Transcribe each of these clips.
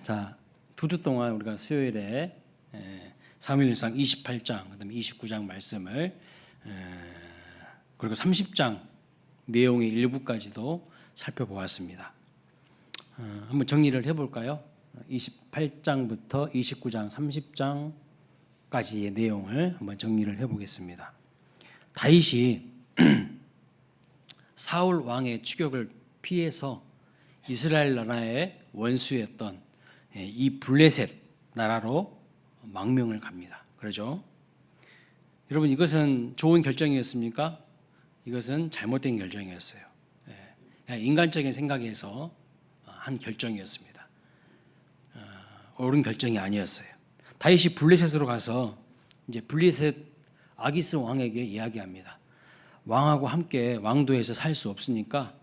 자, 2주 동안 우리가 수요일에 사무엘상 28장, 그다음에 29장 말씀을 그리고 30장 내용의 일부까지도 살펴보았습니다. 한번 정리를 해볼까요? 28장부터 29장, 30장까지의 내용을 한번 정리를 해보겠습니다. 다윗이 사울 왕의 추격을 피해서 이스라엘 나라의 원수였던 이 블레셋 나라로 망명을 갑니다. 그러죠? 여러분, 이것은 좋은 결정이었습니까? 이것은 잘못된 결정이었어요. 인간적인 생각에서 한 결정이었습니다. 옳은 결정이 아니었어요. 다윗이 블레셋으로 가서 이제 블레셋 아기스 왕에게 이야기합니다. 왕하고 함께 왕도에서 살 수 없으니까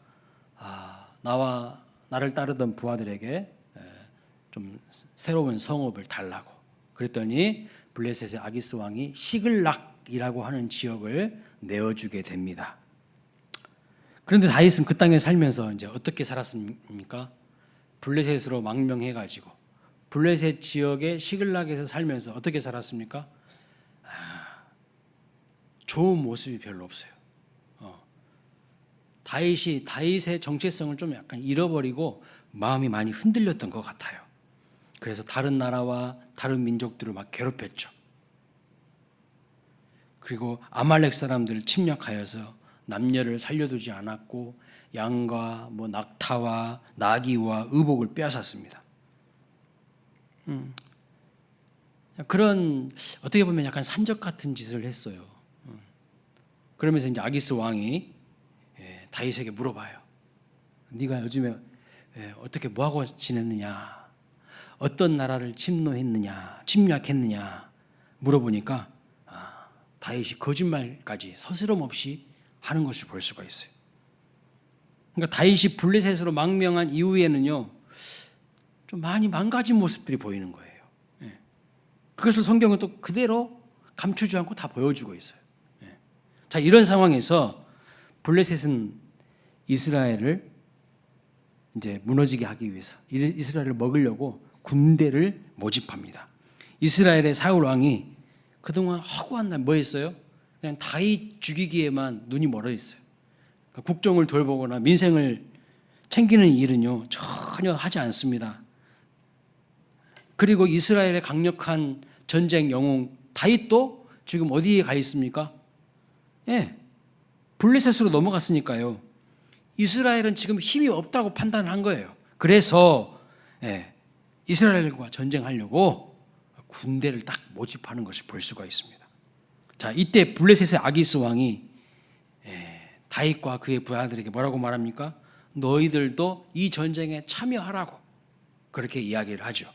나와 나를 따르던 부하들에게 좀 새로운 성읍을 달라고. 그랬더니 블레셋의 아기스 왕이 시글락이라고 하는 지역을 내어주게 됩니다. 그런데 다윗은 그 땅에 살면서 이제 어떻게 살았습니까? 블레셋으로 망명해가지고 블레셋 지역의 시글락에서 살면서 어떻게 살았습니까? 좋은 모습이 별로 없어요. 다윗의 정체성을 좀 약간 잃어버리고 마음이 많이 흔들렸던 것 같아요. 그래서 다른 나라와 다른 민족들을 막 괴롭혔죠. 그리고 아말렉 사람들을 침략하여서 남녀를 살려두지 않았고 양과 낙타와 나귀와 의복을 빼앗았습니다. 그런 어떻게 보면 약간 산적 같은 짓을 했어요. 그러면서 이제 아기스 왕이 다윗에게 물어봐요. 네가 요즘에 어떻게 뭐하고 지냈느냐, 어떤 나라를 침략했느냐 물어보니까 다윗이 거짓말까지 서스럼 없이 하는 것을 볼 수가 있어요. 그러니까 다윗이 블레셋으로 망명한 이후에는요, 좀 많이 망가진 모습들이 보이는 거예요. 그것을 성경은 또 그대로 감추지 않고 다 보여주고 있어요. 자, 이런 상황에서 블레셋은 이스라엘을 이제 무너지게 하기 위해서 이스라엘을 먹으려고 군대를 모집합니다. 이스라엘의 사울 왕이 그동안 허구한 날 뭐 했어요? 그냥 다윗 죽이기에만 눈이 멀어 있어요. 그러니까 국정을 돌보거나 민생을 챙기는 일은요 전혀 하지 않습니다. 그리고 이스라엘의 강력한 전쟁 영웅 다윗도 지금 어디에 가 있습니까? 블레셋으로 넘어갔으니까요. 이스라엘은 지금 힘이 없다고 판단한 거예요. 그래서 이스라엘과 전쟁하려고 군대를 딱 모집하는 것을 볼 수가 있습니다. 자, 이때 블레셋의 아기스 왕이 다윗과 그의 부하들에게 뭐라고 말합니까? 너희들도 이 전쟁에 참여하라고 그렇게 이야기를 하죠.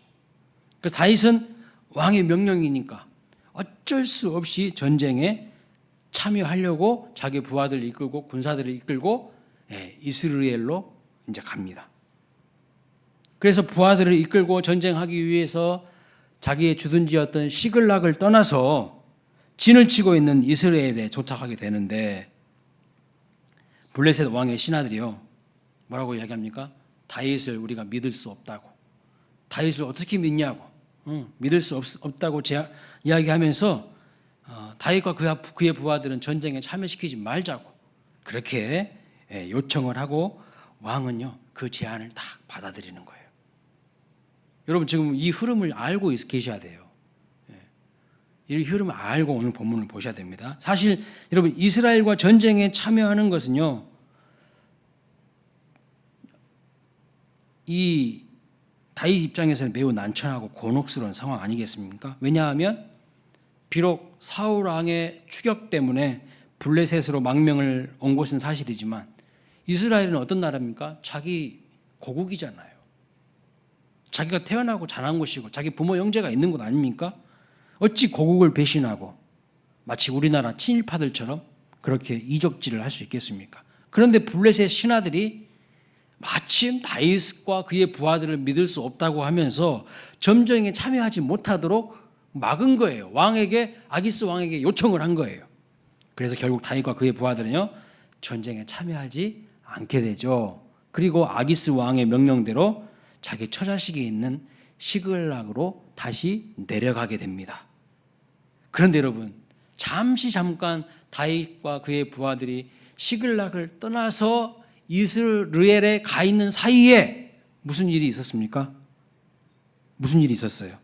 그래서 다윗은 왕의 명령이니까 어쩔 수 없이 전쟁에 참여하려고 자기 부하들을 이끌고 군사들을 이끌고 이스라엘로 이제 갑니다. 그래서 부하들을 이끌고 전쟁하기 위해서 자기의 주둔지였던 시글락을 떠나서 진을 치고 있는 이스라엘에 도착하게 되는데 블레셋 왕의 신하들이요 뭐라고 이야기합니까? 다윗을 우리가 믿을 수 없다고. 다윗을 어떻게 믿냐고. 믿을 수 없다고 이야기하면서 다윗과 그의 부하들은 전쟁에 참여시키지 말자고 그렇게 요청을 하고 왕은요 그 제안을 딱 받아들이는 거예요. 여러분 지금 이 흐름을 알고 계셔야 돼요. 이 흐름을 알고 오늘 본문을 보셔야 됩니다. 사실 여러분 이스라엘과 전쟁에 참여하는 것은요 이 다윗 입장에서는 매우 난처하고 곤혹스러운 상황 아니겠습니까? 왜냐하면 비록 사울 왕의 추격 때문에 블레셋으로 망명을 온 것은 사실이지만 이스라엘은 어떤 나라입니까? 자기 고국이잖아요. 자기가 태어나고 자란 곳이고 자기 부모 형제가 있는 곳 아닙니까? 어찌 고국을 배신하고 마치 우리나라 친일파들처럼 그렇게 이적질을 할 수 있겠습니까? 그런데 블레셋 신하들이 마침 다윗과 그의 부하들을 믿을 수 없다고 하면서 전쟁에 참여하지 못하도록 막은 거예요. 아기스 왕에게 요청을 한 거예요. 그래서 결국 다윗과 그의 부하들은요 전쟁에 참여하지 않게 되죠. 그리고 아기스 왕의 명령대로 자기 처자식이 있는 시글락으로 다시 내려가게 됩니다. 그런데 여러분, 잠깐 다윗과 그의 부하들이 시글락을 떠나서 이스라엘에 가 있는 사이에 무슨 일이 있었습니까? 무슨 일이 있었어요?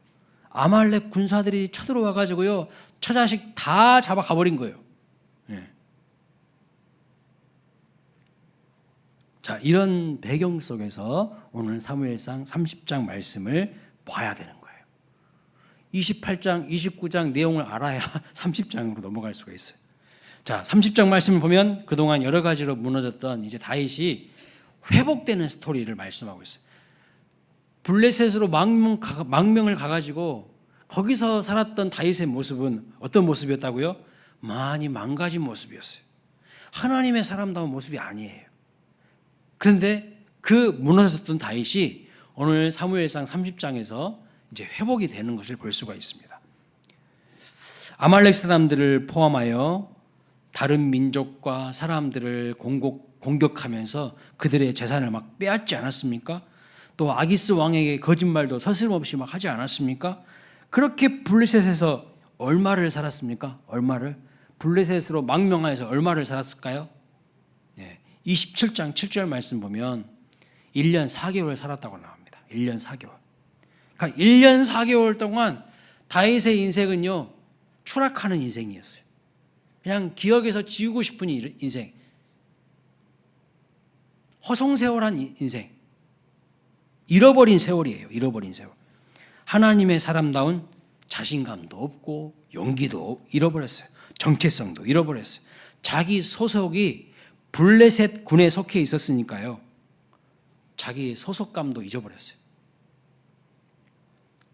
아말렉 군사들이 쳐들어와 가지고요, 처자식 다 잡아가 버린 거예요. 예. 자, 이런 배경 속에서 오늘 사무엘상 30장 말씀을 봐야 되는 거예요. 28장, 29장 내용을 알아야 30장으로 넘어갈 수가 있어요. 자, 30장 말씀을 보면 그동안 여러 가지로 무너졌던 이제 다윗이 회복되는 스토리를 말씀하고 있어요. 블레셋으로 망명을 가가지고 거기서 살았던 다윗의 모습은 어떤 모습이었다고요? 많이 망가진 모습이었어요. 하나님의 사람다운 모습이 아니에요. 그런데 그 무너졌던 다윗이 오늘 사무엘상 30장에서 이제 회복이 되는 것을 볼 수가 있습니다. 아말렉 사람들을 포함하여 다른 민족과 사람들을 공격하면서 그들의 재산을 막 빼앗지 않았습니까? 또 아기스 왕에게 거짓말도 서슴없이 막 하지 않았습니까? 그렇게 블레셋에서 얼마를 살았습니까? 얼마를? 블레셋으로 망명하여서 얼마를 살았을까요? 27장 7절 말씀 보면 1년 4개월 살았다고 나옵니다. 1년 4개월. 그러니까 1년 4개월 동안 다윗의 인생은요, 추락하는 인생이었어요. 그냥 기억에서 지우고 싶은 인생, 허송세월한 인생, 잃어버린 세월이에요. 잃어버린 세월. 하나님의 사람다운 자신감도 없고 용기도 잃어버렸어요. 정체성도 잃어버렸어요. 자기 소속이 블레셋 군에 속해 있었으니까요, 자기 소속감도 잊어버렸어요.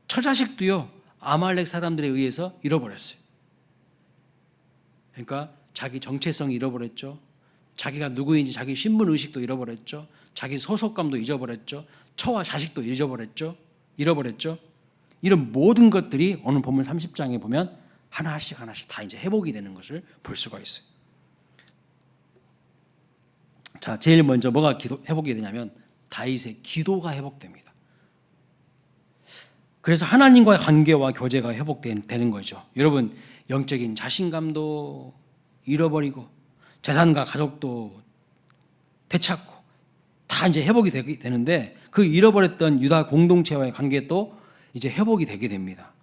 처자식도요, 아말렉 사람들에 의해서 잃어버렸어요. 그러니까 자기 정체성 잃어버렸죠. 자기가 누구인지 자기 신분 의식도 잃어버렸죠. 자기 소속감도 잊어버렸죠. 처와 자식도 잃어버렸죠. 이런 모든 것들이 오늘 본문 30장에 보면 하나씩 다 이제 회복이 되는 것을 볼 수가 있어요. 자, 제일 먼저 뭐가 회복이 되냐면 다윗의 기도가 회복됩니다. 그래서 하나님과의 관계와 교제가 회복되는 거죠. 여러분, 영적인 자신감도 잃어버리고 재산과 가족도 되찾고 다 이제 회복이 되는데, 그 잃어버렸던 유다 공동체와의 관계도 이제 회복이 되게 됩니다.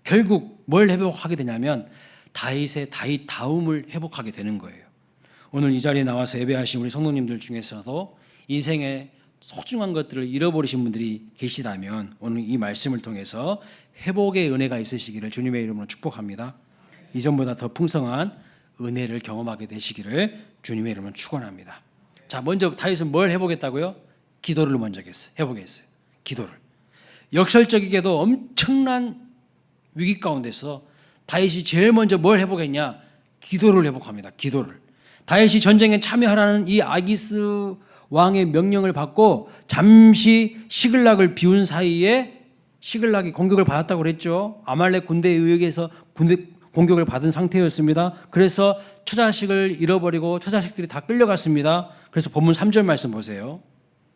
결국 뭘 회복하게 되냐면 다윗의 다윗다움을 회복하게 되는 거예요. 오늘 이 자리에 나와서 예배하신 우리 성도님들 중에서도 인생의 소중한 것들을 잃어버리신 분들이 계시다면 오늘 이 말씀을 통해서 회복의 은혜가 있으시기를 주님의 이름으로 축복합니다. 이전보다 더 풍성한 은혜를 경험하게 되시기를 주님의 이름으로 축원합니다. 자, 먼저 다윗은 뭘 회복했다고요? 기도를 먼저 회복했어요. 기도를. 역설적이게도 엄청난 위기 가운데서 다윗이 제일 먼저 뭘 회복했냐? 기도를 회복합니다. 기도를. 다윗이 전쟁에 참여하라는 이 아기스 왕의 명령을 받고 잠시 시글락을 비운 사이에 시글락이 공격을 받았다고 그랬죠. 아말렉 군대에 의해서 공격을 받은 상태였습니다. 그래서 처자식을 잃어버리고 처자식들이 다 끌려갔습니다. 그래서 본문 3절 말씀 보세요.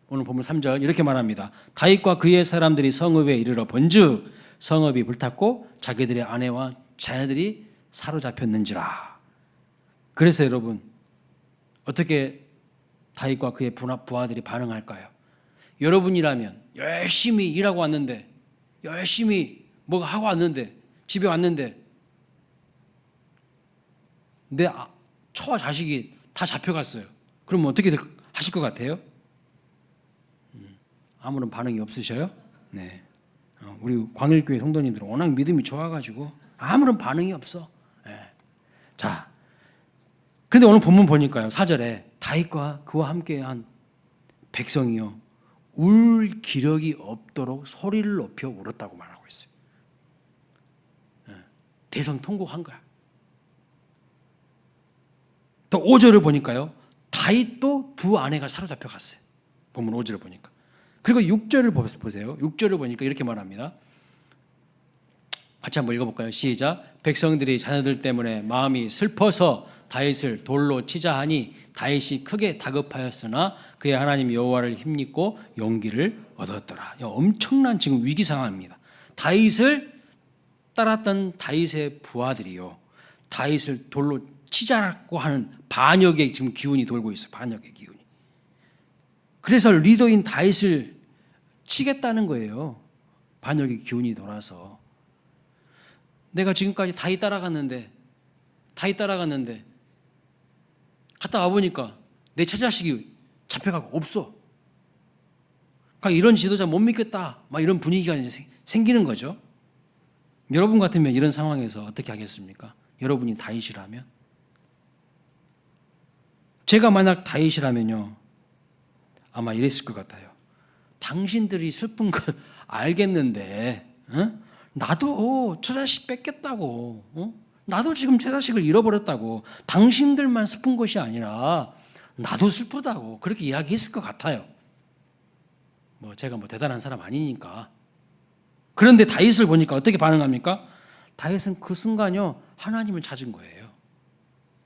오늘 본문 3절 이렇게 말합니다. 다윗과 그의 사람들이 성읍에 이르러 본즉 성읍이 불탔고 자기들의 아내와 자녀들이 사로잡혔는지라. 그래서 여러분, 어떻게 다윗과 그의 부하들이 반응할까요? 여러분이라면 열심히 일하고 왔는데, 열심히 뭐가 하고 왔는데, 집에 왔는데 내 처와 자식이 다 잡혀갔어요. 그럼 어떻게 하실 것 같아요? 아무런 반응이 없으셔요? 네. 우리 광일교회 성도님들은 워낙 믿음이 좋아가지고 아무런 반응이 없어. 네. 자, 근데 오늘 본문 보니까요, 4절에 다윗과 그와 함께한 백성이요 울 기력이 없도록 소리를 높여 울었다고 말하고 있어요. 네. 대성통곡한 거야. 또 5절을 보니까요, 다윗도 두 아내가 사로잡혀 갔어요. 본문 5절을 보니까. 그리고 6절을 보세요. 6절을 보니까 이렇게 말합니다. 같이 한번 읽어볼까요? 시작. 백성들이 자녀들 때문에 마음이 슬퍼서 다윗을 돌로 치자 하니 다윗이 크게 다급하였으나 그의 하나님 여호와를 힘입고 용기를 얻었더라. 엄청난 지금 위기 상황입니다. 다윗을 따랐던 다윗의 부하들이요, 다윗을 돌로 치자라고 하는 반역의 지금 기운이 돌고 있어요. 반역의 기운이. 그래서 리더인 다윗을 치겠다는 거예요. 반역의 기운이 돌아서. 내가 지금까지 다윗 따라갔는데 갔다 와보니까 내 처자식이 잡혀가고 없어. 그러니까 이런 지도자 못 믿겠다, 막 이런 분위기가 이제 생기는 거죠. 여러분 같으면 이런 상황에서 어떻게 하겠습니까? 여러분이 다윗이라면? 제가 만약 다윗이라면요, 아마 이랬을 것 같아요. 당신들이 슬픈 걸 알겠는데, 나도 처자식 뺏겼다고, 나도 지금 처자식을 잃어버렸다고, 당신들만 슬픈 것이 아니라 나도 슬프다고 그렇게 이야기했을 것 같아요. 제가 대단한 사람 아니니까. 그런데 다윗을 보니까 어떻게 반응합니까? 다윗은 그 순간요, 하나님을 찾은 거예요.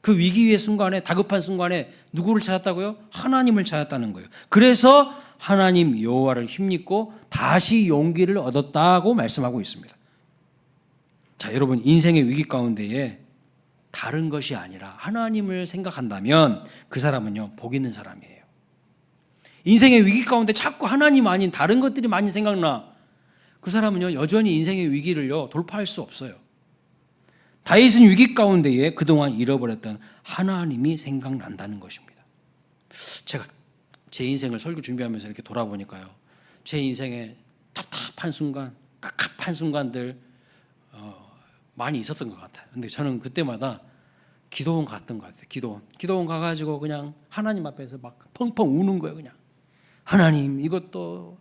그 위기의 순간에, 다급한 순간에 누구를 찾았다고요? 하나님을 찾았다는 거예요. 그래서 하나님 여호와를 힘입고 다시 용기를 얻었다고 말씀하고 있습니다. 자, 여러분, 인생의 위기 가운데에 다른 것이 아니라 하나님을 생각한다면 그 사람은요, 복 있는 사람이에요. 인생의 위기 가운데 자꾸 하나님 아닌 다른 것들이 많이 생각나, 그 사람은요, 여전히 인생의 위기를요, 돌파할 수 없어요. 다윗은 위기 가운데에 그동안 잃어버렸던 하나님이 생각난다는 것입니다. 제가 제 인생을 설교 준비하면서 이렇게 돌아보니까요, 제 인생에 답답한 순간, 깝깝한 순간들 많이 있었던 것 같아요. 근데 저는 그때마다 기도원 갔던 것 같아요. 기도원 가가지고 그냥 하나님 앞에서 막 펑펑 우는 거예요. 그냥 하나님, 이것도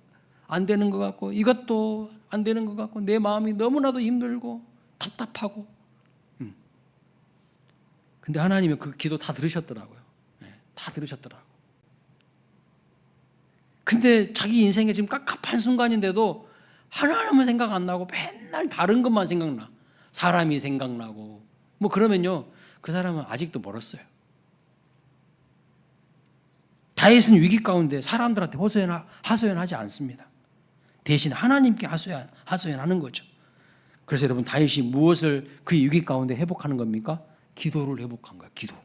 안 되는 것 같고 이것도 안 되는 것 같고 내 마음이 너무나도 힘들고 답답하고. 근데 하나님이 그 기도 다 들으셨더라고요. 다 들으셨더라고요. 근데 자기 인생에 지금 깝깝한 순간인데도 하나님은 생각 안 나고 맨날 다른 것만 생각나. 사람이 생각나고 그러면요, 그 사람은 아직도 멀었어요. 다윗은 위기 가운데 사람들한테 하소연하지 않습니다. 대신 하나님께 하소연하는 거죠. 그래서 여러분, 다윗이 무엇을 그 위기 가운데 회복하는 겁니까? 기도를 회복한 거예요. 기도.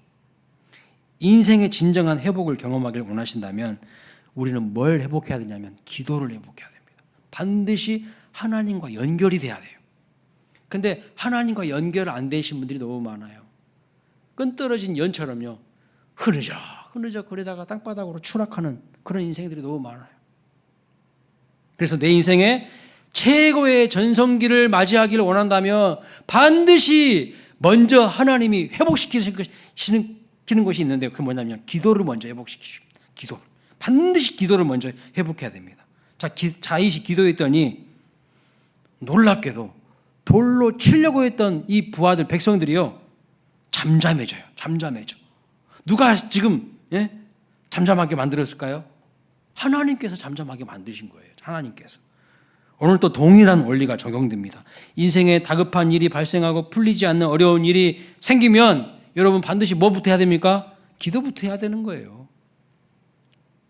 인생의 진정한 회복을 경험하기를 원하신다면 우리는 뭘 회복해야 되냐면 기도를 회복해야 됩니다. 반드시 하나님과 연결이 돼야 돼요. 근데 하나님과 연결 안 되신 분들이 너무 많아요. 끈 떨어진 연처럼요, 흐느적 거리다가 땅바닥으로 추락하는 그런 인생들이 너무 많아요. 그래서 내 인생에 최고의 전성기를 맞이하기를 원한다면 반드시 먼저 하나님이 회복시키는 것이 있는데, 그게 뭐냐면 기도를 먼저 회복시키십니다. 기도. 반드시 기도를 먼저 회복해야 됩니다. 자, 다윗이 기도했더니 놀랍게도 돌로 치려고 했던 이 부하들, 백성들이요, 잠잠해져요. 누가 지금 잠잠하게 만들었을까요? 하나님께서 잠잠하게 만드신 거예요. 하나님께서. 오늘 또 동일한 원리가 적용됩니다. 인생에 다급한 일이 발생하고 풀리지 않는 어려운 일이 생기면 여러분 반드시 뭐부터 해야 됩니까? 기도부터 해야 되는 거예요.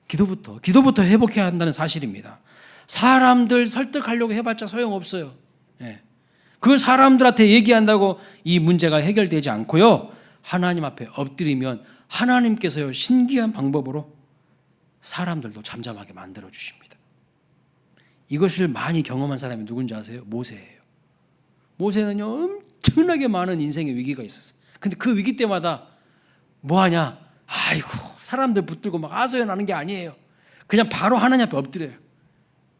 기도부터 회복해야 한다는 사실입니다. 사람들 설득하려고 해봤자 소용없어요. 그걸 사람들한테 얘기한다고 이 문제가 해결되지 않고요, 하나님 앞에 엎드리면 하나님께서요, 신기한 방법으로 사람들도 잠잠하게 만들어 주십니다. 이것을 많이 경험한 사람이 누군지 아세요? 모세예요. 모세는요, 엄청나게 많은 인생의 위기가 있었어요. 근데 그 위기 때마다 뭐하냐? 아이고, 사람들 붙들고 막 하소연하는 게 아니에요. 그냥 바로 하나님 앞에 엎드려요.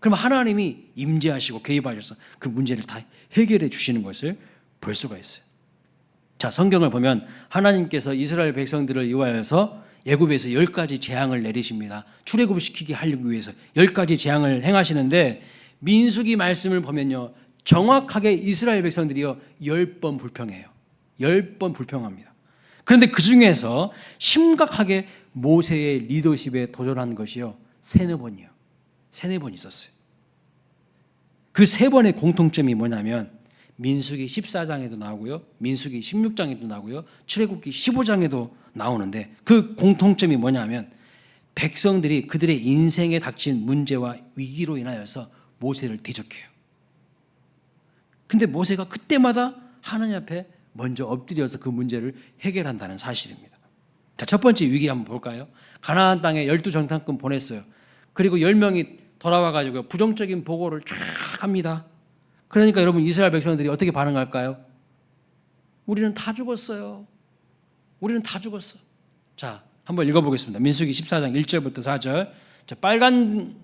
그럼 하나님이 임재하시고 개입하셔서 그 문제를 다 해결해 주시는 것을 볼 수가 있어요. 자, 성경을 보면 하나님께서 이스라엘 백성들을 위하여서 애굽에서 10가지 재앙을 내리십니다. 출애굽시키게 하려기 위해서 10가지 재앙을 행하시는데, 민수기 말씀을 보면요, 정확하게 이스라엘 백성들이요 10번 불평해요. 10번 불평합니다. 그런데 그 중에서 심각하게 모세의 리더십에 도전한 것이요, 3-4번이요. 3-4번 있었어요. 그 3번의 공통점이 뭐냐면 민수기 14장에도 나오고요. 민수기 16장에도 나오고요. 출애굽기 15장에도 나오는데 그 공통점이 뭐냐면 백성들이 그들의 인생에 닥친 문제와 위기로 인하여서 모세를 대적해요. 근데 모세가 그때마다 하나님 앞에 먼저 엎드려서 그 문제를 해결한다는 사실입니다. 자, 첫 번째 위기 한번 볼까요? 가나안 땅에 12정탐꾼 보냈어요. 그리고 10명이 돌아와가지고 부정적인 보고를 쫙 합니다. 그러니까 여러분 이스라엘 백성들이 어떻게 반응할까요? 우리는 다 죽었어요. 우리는 다 죽었어. 자, 한번 읽어보겠습니다. 민수기 14장 1절부터 4절. 자, 빨간색으로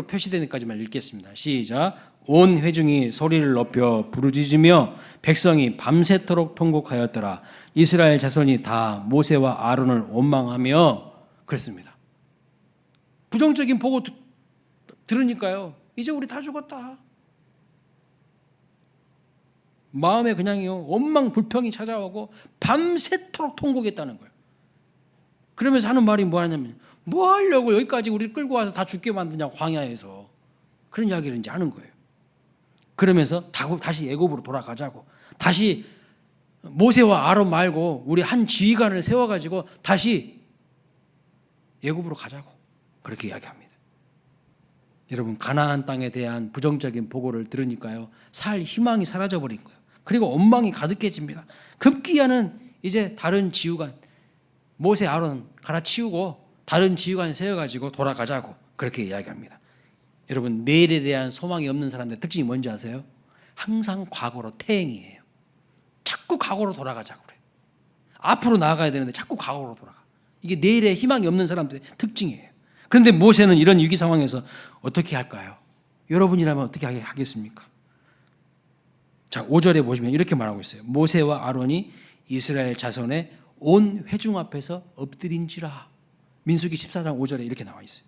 표시된 데까지만 읽겠습니다. 시작. 온 회중이 소리를 높여 부르짖으며 백성이 밤새도록 통곡하였더라. 이스라엘 자손이 다 모세와 아론을 원망하며 그랬습니다. 부정적인 보고 들으니까요. 이제 우리 다 죽었다. 마음에 그냥요 원망 불평이 찾아오고 밤새도록 통곡했다는 거예요. 그러면서 하는 말이 뭐하냐면 뭐 하려고 여기까지 우리를 끌고 와서 다 죽게 만드냐 광야에서 그런 이야기를 이제 하는 거예요. 그러면서 다시 애굽으로 돌아가자고 다시 모세와 아론 말고 우리 한 지휘관을 세워가지고 다시 애굽으로 가자고 그렇게 이야기합니다. 여러분 가나안 땅에 대한 부정적인 보고를 들으니까요 살 희망이 사라져버린 거예요. 그리고 원망이 가득해집니다. 급기야는 이제 다른 지휘관 모세 아론 갈아치우고 다른 지휘관 세워가지고 돌아가자고 그렇게 이야기합니다. 여러분 내일에 대한 소망이 없는 사람들의 특징이 뭔지 아세요? 항상 과거로 퇴행이에요. 자꾸 과거로 돌아가자고 그래요. 앞으로 나아가야 되는데 자꾸 과거로 돌아가. 이게 내일에 희망이 없는 사람들의 특징이에요. 그런데 모세는 이런 위기 상황에서 어떻게 할까요? 여러분이라면 어떻게 하겠습니까? 자, 5절에 보시면 이렇게 말하고 있어요. 모세와 아론이 이스라엘 자손의 온 회중 앞에서 엎드린지라. 민수기 14장 5절에 이렇게 나와 있어요.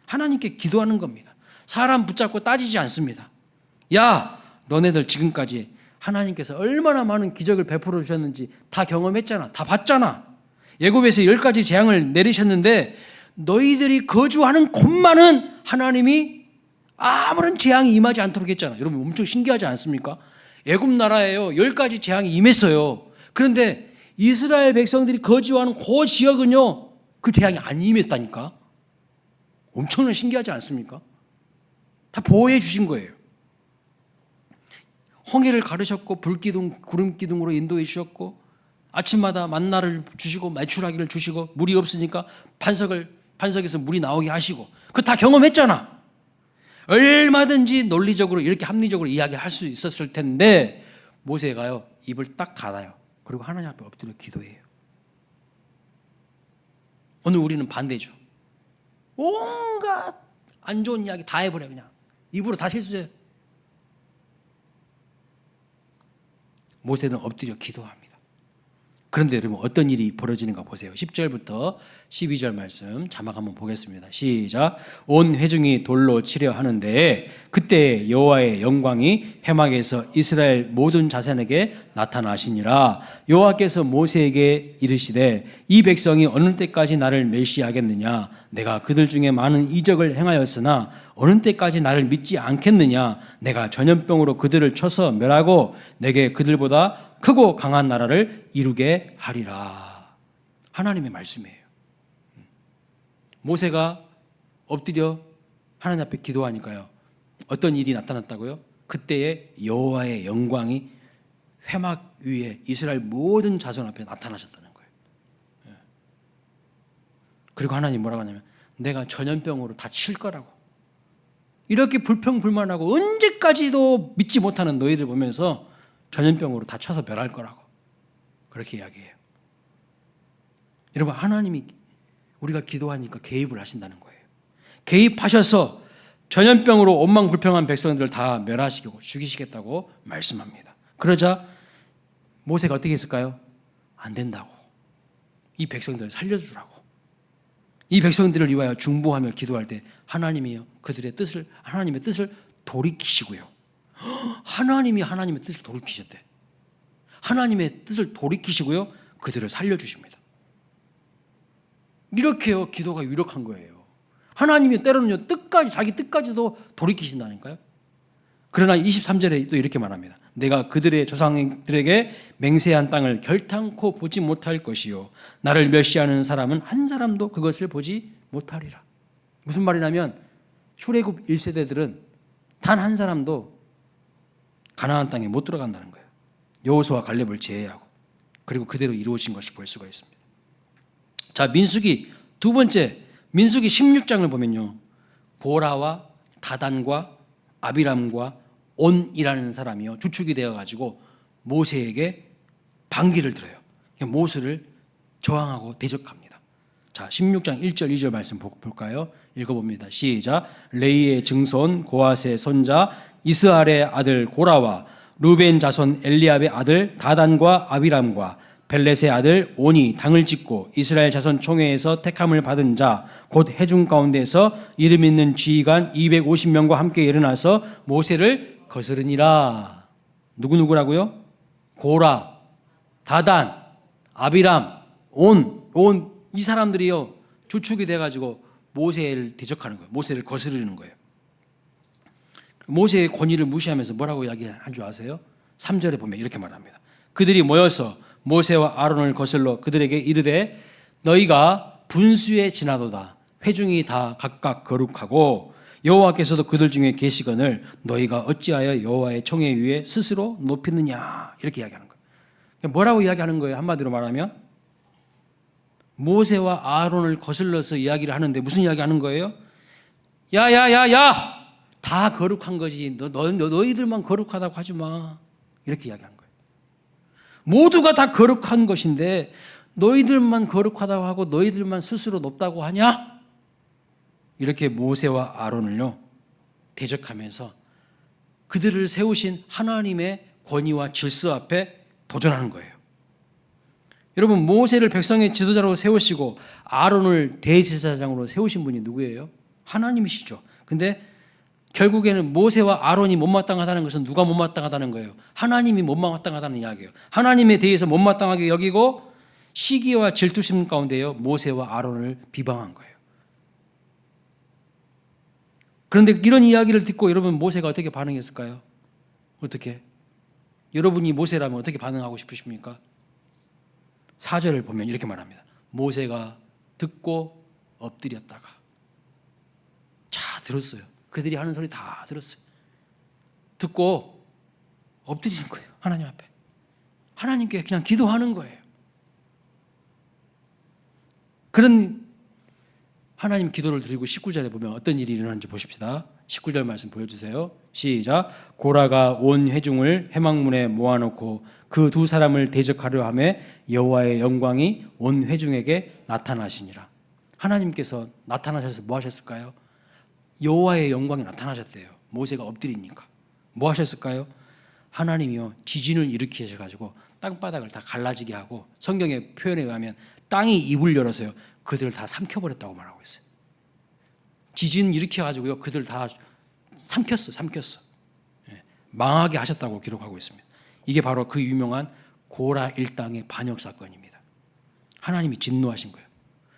하나님께 기도하는 겁니다. 사람 붙잡고 따지지 않습니다. 야, 너네들 지금까지 하나님께서 얼마나 많은 기적을 베풀어 주셨는지 다 경험했잖아. 다 봤잖아. 애굽에서 10가지 재앙을 내리셨는데 너희들이 거주하는 곳만은 하나님이 아무런 재앙이 임하지 않도록 했잖아. 여러분 엄청 신기하지 않습니까? 애굽 나라에요 10가지 재앙이 임했어요. 그런데 이스라엘 백성들이 거주하는 그 지역은요 그 재앙이 안 임했다니까. 엄청나게 신기하지 않습니까? 다 보호해 주신 거예요. 홍해를 가르셨고 불기둥 구름기둥으로 인도해 주셨고 아침마다 만나를 주시고 매출하기를 주시고 물이 없으니까 반석에서 물이 나오게 하시고 그거 다 경험했잖아. 얼마든지 논리적으로 이렇게 합리적으로 이야기할 수 있었을 텐데 모세가요 입을 딱 닫아요. 그리고 하나님 앞에 엎드려 기도해요. 오늘 우리는 반대죠. 온갖 안 좋은 이야기 다 해버려. 그냥 입으로 다 실수해요. 모세는 엎드려 기도합니다. 그런데 여러분 어떤 일이 벌어지는가 보세요. 10절부터 12절 말씀 자막 한번 보겠습니다. 시작. 온 회중이 돌로 치려 하는데 그때 여호와의 영광이 회막에서 이스라엘 모든 자손에게 나타나시니라. 여호와께서 모세에게 이르시되 이 백성이 어느 때까지 나를 멸시하겠느냐. 내가 그들 중에 많은 이적을 행하였으나 어느 때까지 나를 믿지 않겠느냐. 내가 전염병으로 그들을 쳐서 멸하고 내게 그들보다 크고 강한 나라를 이루게 하리라. 하나님의 말씀이에요. 모세가 엎드려 하나님 앞에 기도하니까요. 어떤 일이 나타났다고요? 그때의 여호와의 영광이 회막 위에 이스라엘 모든 자손 앞에 나타나셨다는 거예요. 그리고 하나님 뭐라고 하냐면 내가 전염병으로 다 칠 거라고. 이렇게 불평불만하고 언제까지도 믿지 못하는 너희들 보면서 전염병으로 다 쳐서 멸할 거라고 그렇게 이야기해요. 여러분 하나님이 우리가 기도하니까 개입을 하신다는 거예요. 개입하셔서 전염병으로 원망불평한 백성들을 다 멸하시고 죽이시겠다고 말씀합니다. 그러자 모세가 어떻게 했을까요? 안 된다고. 이 백성들을 살려주라고. 이 백성들을 위하여 중보하며 기도할 때 하나님이요 하나님의 뜻을 돌이키시고요. 하나님이 하나님의 뜻을 돌이키셨대. 하나님의 뜻을 돌이키시고요 그들을 살려주십니다. 이렇게요 기도가 유력한 거예요. 하나님이 때로는요 뜻까지 자기 뜻까지도 돌이키신다니까요. 그러나 23절에 또 이렇게 말합니다. 내가 그들의 조상들에게 맹세한 땅을 결탄코 보지 못할 것이요 나를 멸시하는 사람은 한 사람도 그것을 보지 못하리라. 무슨 말이냐면 출애굽 1세대들은 단 한 사람도 가나안 땅에 못 들어간다는 거예요. 여호수아 갈렙을 제외하고. 그리고 그대로 이루어진 것을 볼 수가 있습니다. 자, 민수기 두 번째, 민수기 16장을 보면요, 고라와 다단과 아비람과 온이라는 사람이요 주축이 되어가지고 모세에게 반기를 들어요. 모세를 저항하고 대적합니다. 자, 16장 1절 2절 말씀 볼까요? 읽어봅니다. 시작. 레이의 증손 고핫의 손자 이스할의 아들 고라와 루벤 자손 엘리압의 아들 다단과 아비람과 벨렛의 아들 온이 당을 짓고 이스라엘 자손 총회에서 택함을 받은 자 곧 회중 가운데서 이름 있는 지휘관 250명과 함께 일어나서 모세를 거스르니라. 누구라고요? 고라, 다단, 아비람, 온 이 사람들이요 주축이 돼가지고 모세를 대적하는 거예요. 모세를 거스르는 거예요. 모세의 권위를 무시하면서 뭐라고 이야기한 줄 아세요? 3절에 보면 이렇게 말합니다. 그들이 모여서 모세와 아론을 거슬러 그들에게 이르되 너희가 분수에 지나도다. 회중이 다 각각 거룩하고 여호와께서도 그들 중에 계시거늘 너희가 어찌하여 여호와의 총회 위에 스스로 높이느냐. 이렇게 이야기하는 거예요. 뭐라고 이야기하는 거예요? 한마디로 말하면 모세와 아론을 거슬러서 이야기를 하는데 무슨 이야기하는 거예요? 야야야야 다 거룩한 거지. 너희들만 거룩하다고 하지 마. 이렇게 이야기한 거예요. 모두가 다 거룩한 것인데 너희들만 거룩하다고 하고 너희들만 스스로 높다고 하냐? 이렇게 모세와 아론을요 대적하면서 그들을 세우신 하나님의 권위와 질서 앞에 도전하는 거예요. 여러분, 모세를 백성의 지도자로 세우시고 아론을 대제사장으로 세우신 분이 누구예요? 하나님이시죠. 근데 결국에는 모세와 아론이 못마땅하다는 것은 누가 못마땅하다는 거예요? 하나님이 못마땅하다는 이야기예요. 하나님에 대해서 못마땅하게 여기고 시기와 질투심 가운데요 모세와 아론을 비방한 거예요. 그런데 이런 이야기를 듣고 여러분 모세가 어떻게 반응했을까요? 어떻게? 여러분이 모세라면 어떻게 반응하고 싶으십니까? 4절을 보면 이렇게 말합니다. 모세가 듣고 엎드렸다가. 자, 들었어요. 그들이 하는 소리 다 들었어요. 듣고 엎드리는 거예요. 하나님 앞에. 하나님께 그냥 기도하는 거예요. 그런 하나님 기도를 드리고 19절에 보면 어떤 일이 일어나는지 보십시다. 19절 말씀 보여주세요. 시작. 고라가 온 회중을 회막문에 모아놓고 그 두 사람을 대적하려 하매 여호와의 영광이 온 회중에게 나타나시니라. 하나님께서 나타나셔서 뭐 하셨을까요? 여호와의 영광이 나타나셨대요. 모세가 엎드리니까. 뭐 하셨을까요? 하나님이요 지진을 일으키셔가지고 땅바닥을 다 갈라지게 하고 성경의 표현에 의하면 땅이 입을 열어서요 그들을 다 삼켜버렸다고 말하고 있어요. 지진 일으켜가지고요 그들 다 삼켰어. 망하게 하셨다고 기록하고 있습니다. 이게 바로 그 유명한 고라 일당의 반역 사건입니다. 하나님이 진노하신 거예요.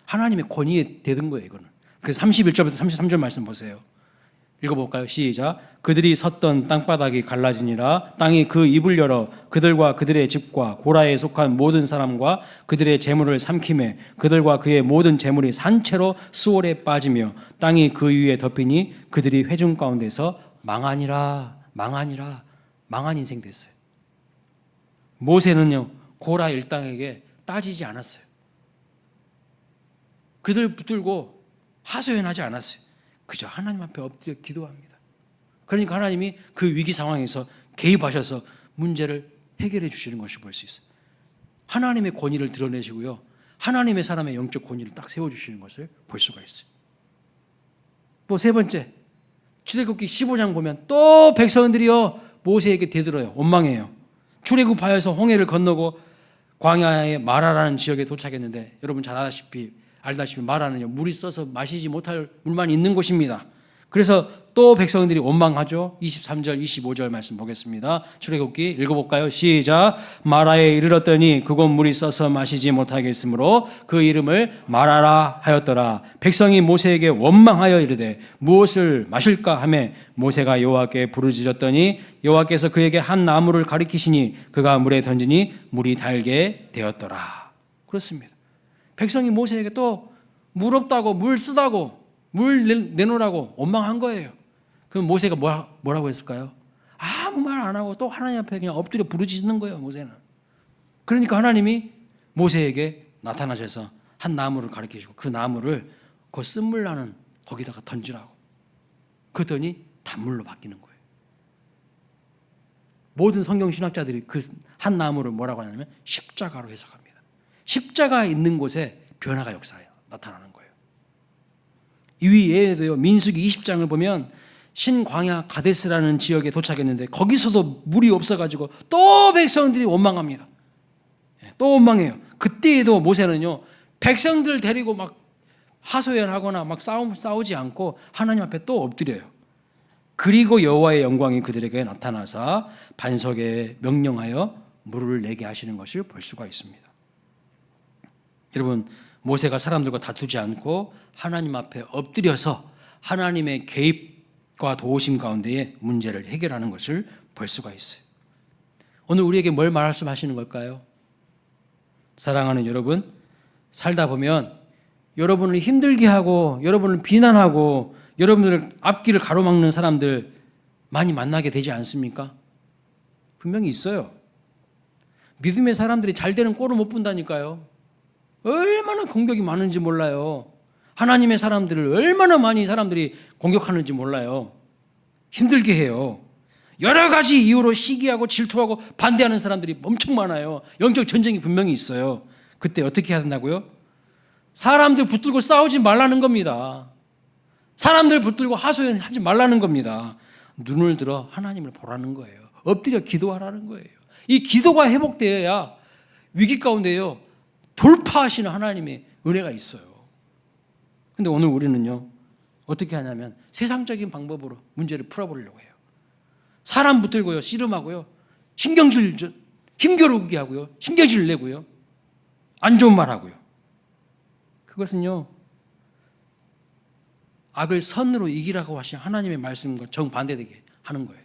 하나님의 권위에 대든 거예요 이거는. 그래서 31절부터 33절 말씀 보세요. 읽어볼까요? 시작. 그들이 섰던 땅바닥이 갈라지니라. 땅이 그 입을 열어 그들과 그들의 집과 고라에 속한 모든 사람과 그들의 재물을 삼키매 그들과 그의 모든 재물이 산채로 수월에 빠지며 땅이 그 위에 덮이니 그들이 회중 가운데서 망하니라. 망한 인생 됐어요. 모세는요 고라 일당에게 따지지 않았어요. 그들 붙들고 하소연하지 않았어요. 그저 하나님 앞에 엎드려 기도합니다. 그러니까 하나님이 그 위기 상황에서 개입하셔서 문제를 해결해 주시는 것을 볼 수 있어요. 하나님의 권위를 드러내시고요 하나님의 사람의 영적 권위를 딱 세워주시는 것을 볼 수가 있어요. 또 세 번째, 출애굽기 15장 보면 또 백성들이요 모세에게 대들어요. 원망해요. 출애굽하여서 홍해를 건너고 광야의 마라라는 지역에 도착했는데 여러분 잘 알다시피 마라는요 물이 써서 마시지 못할 물만 있는 곳입니다. 그래서 또 백성들이 원망하죠. 23절, 25절 말씀 보겠습니다. 출애굽기 읽어볼까요? 시작. 마라에 이르렀더니 그곳 물이 써서 마시지 못하겠으므로 그 이름을 마라라 하였더라. 백성이 모세에게 원망하여 이르되 무엇을 마실까 하매 모세가 여호와께 부르짖었더니 여호와께서 그에게 한 나무를 가리키시니 그가 물에 던지니 물이 달게 되었더라. 그렇습니다. 백성이 모세에게 또 물 없다고, 물 쓰다고, 물 내놓으라고 원망한 거예요. 그럼 모세가 뭐라고 했을까요? 아무 말 안 하고 또 하나님 앞에 그냥 엎드려 부르짖는 거예요, 모세는. 그러니까 하나님이 모세에게 나타나셔서 한 나무를 가르치시고 그 나무를 그 쓴물 나는 거기다가 던지라고. 그랬더니 단물로 바뀌는 거예요. 모든 성경 신학자들이 그 한 나무를 뭐라고 하냐면 십자가로 해석합니다. 십자가 있는 곳에 변화가 역사해요. 나타나는 거예요. 이 외에도요, 민수기 20장을 보면 신광야 가데스라는 지역에 도착했는데 거기서도 물이 없어가지고 또 백성들이 원망합니다. 또 원망해요. 그때에도 모세는요, 백성들 데리고 막 하소연하거나 막 싸우지 않고 하나님 앞에 또 엎드려요. 그리고 여호와의 영광이 그들에게 나타나사 반석에 명령하여 물을 내게 하시는 것을 볼 수가 있습니다. 여러분, 모세가 사람들과 다투지 않고 하나님 앞에 엎드려서 하나님의 개입과 도우심 가운데에 문제를 해결하는 것을 볼 수가 있어요. 오늘 우리에게 뭘 말씀하시는 걸까요? 사랑하는 여러분, 살다 보면 여러분을 힘들게 하고 여러분을 비난하고 여러분들 앞길을 가로막는 사람들 많이 만나게 되지 않습니까? 분명히 있어요. 믿음의 사람들이 잘 되는 꼴을 못 본다니까요. 얼마나 공격이 많은지 몰라요. 하나님의 사람들을 얼마나 많이 사람들이 공격하는지 몰라요. 힘들게 해요. 여러 가지 이유로 시기하고 질투하고 반대하는 사람들이 엄청 많아요. 영적 전쟁이 분명히 있어요. 그때 어떻게 해야 된다고요? 사람들 붙들고 싸우지 말라는 겁니다. 사람들 붙들고 하소연하지 말라는 겁니다. 눈을 들어 하나님을 보라는 거예요. 엎드려 기도하라는 거예요. 이 기도가 회복되어야 위기 가운데요, 돌파하시는 하나님의 은혜가 있어요. 근데 오늘 우리는요, 어떻게 하냐면 세상적인 방법으로 문제를 풀어보려고 해요. 사람 붙들고요, 씨름하고요, 힘겨루게 하고요, 신경질 내고요, 안 좋은 말 하고요. 그것은요, 악을 선으로 이기라고 하신 하나님의 말씀과 정반대되게 하는 거예요.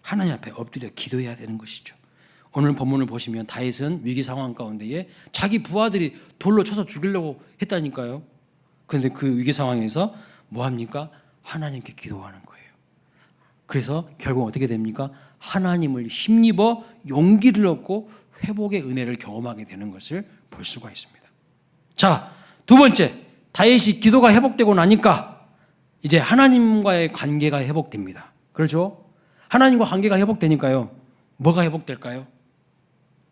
하나님 앞에 엎드려 기도해야 되는 것이죠. 오늘 본문을 보시면 다윗은 위기 상황 가운데에 자기 부하들이 돌로 쳐서 죽이려고 했다니까요. 그런데 그 위기 상황에서 뭐합니까? 하나님께 기도하는 거예요. 그래서 결국 어떻게 됩니까? 하나님을 힘입어 용기를 얻고 회복의 은혜를 경험하게 되는 것을 볼 수가 있습니다. 자, 두 번째, 다윗이 기도가 회복되고 나니까 이제 하나님과의 관계가 회복됩니다. 그렇죠? 하나님과 관계가 회복되니까요, 뭐가 회복될까요?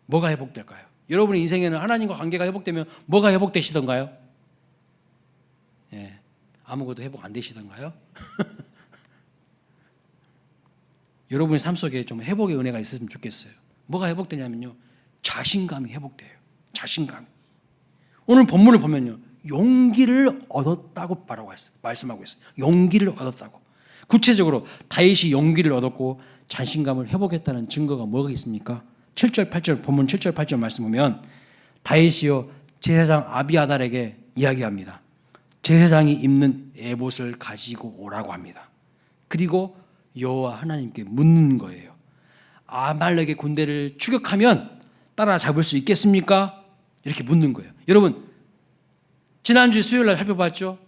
뭐가 회복될까요? 여러분의 인생에는 하나님과 관계가 회복되면 뭐가 회복되시던가요? 예, 아무것도 회복 안 되시던가요? 여러분의 삶 속에 좀 회복의 은혜가 있었으면 좋겠어요. 뭐가 회복되냐면요, 자신감이 회복돼요. 자신감. 오늘 본문을 보면요, 용기를 얻었다고 말씀하고 있어요. 용기를 얻었다고. 구체적으로 다윗이 용기를 얻었고 자신감을 회복했다는 증거가 뭐가 있습니까? 7절 8절 본문 7절 8절 말씀 보면 다윗이요 제사장 아비아달에게 이야기합니다. 제사장이 입는 에봇을 가지고 오라고 합니다. 그리고 여호와 하나님께 묻는 거예요. 아말렉의 군대를 추격하면 따라잡을 수 있겠습니까? 이렇게 묻는 거예요. 여러분, 지난주 수요일날 살펴봤죠?